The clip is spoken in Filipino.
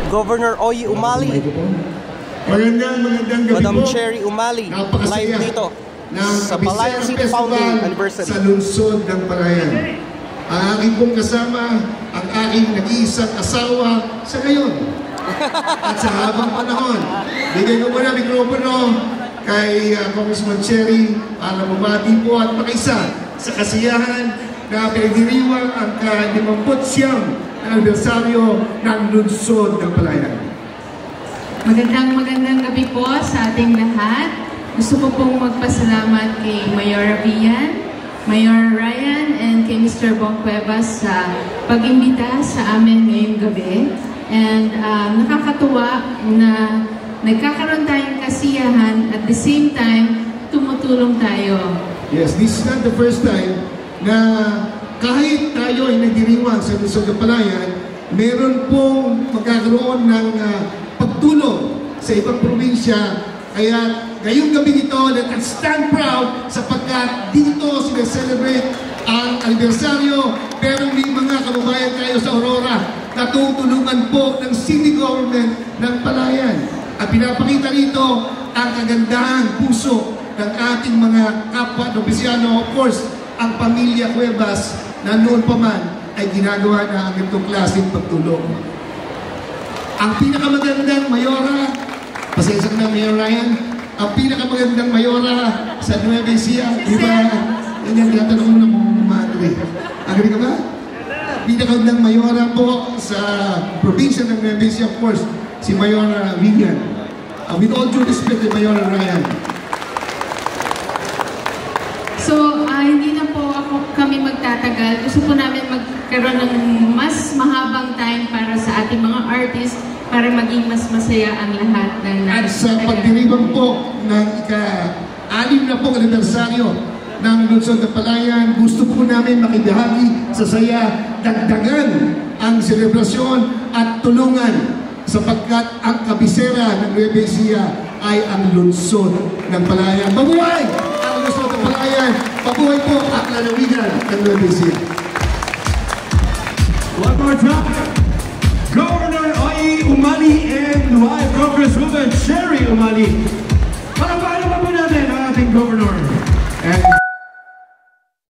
Governor Oye Umali, Magandang gabi Madam po. Cherry Umali, live dito sa ng Palayan City Founding Anniversary sa lungsod ng Palayan. Ang aking pong kasama, ang aking nag-iisang asawa sa ngayon at sa habang panahon. Bigay ko muna mikropono kay Congressman Cherry para mabati po at makiisa sa kasiyahan na pinagdiriwang ang ka-59 na anibersaryo ng lungsod ng Palayan. Magandang gabi po sa ating lahat. Gusto ko pong magpasalamat kay Mayor Vian, Mayor Ryan, and kay Mr. Bong Cuevas sa pag-imbita sa amin ngayong gabi. And nakakatuwa na nagkakaroon tayong kasiyahan at the same time, tumutulong tayo. Yes, this is not the first time na kahit tayo ay nagdiriwang sa lungsod ng Palayan, meron pong magkakaroon ng pagtulong sa ibang probinsya. Kaya ngayong gabi ito, let us stand proud sapagkat dito sineselebrate ang anibersaryo, pero may mga kababayan tayo sa Aurora na tutulungan po ng city government ng Palayan. At pinapakita rito ang kagandahang puso ng ating mga kapwa Noviziano. Of course, ang pamilya Cuevas na noon pa man ay ginagawa na ang itong klaseng pagtulong. Ang pinakamagandang mayora, pasensya ka na Mayor Ryan, ang pinakamagandang mayora sa Nueva Ecija, di ba? Yan, tinatanong mo na kung madre. Agree ka ba? Pinakamagandang mayora po sa probinsya ng Nueva Ecija, of course, si Mayor Vian. With all due respect to Mayor Ryan. So, hindi na po kami magtatagal. Gusto po namin magkaroon ng mas mahabang time para sa ating mga artists para maging mas masaya ang lahat ng At sa pagdiriwang po ng ika-6 na pong anibersaryo ng lungsod ng Palayan, gusto po namin makibahagi sa saya, dagdagan ang selebrasyon at tulungan sapagkat ang kabisera ng Nueva Ecija ay ang lungsod ng Palayan. Mabuhay ang lungsod ng Palayan! Mabuhay po ang lalawigan ng Nueva Ecija! One more time!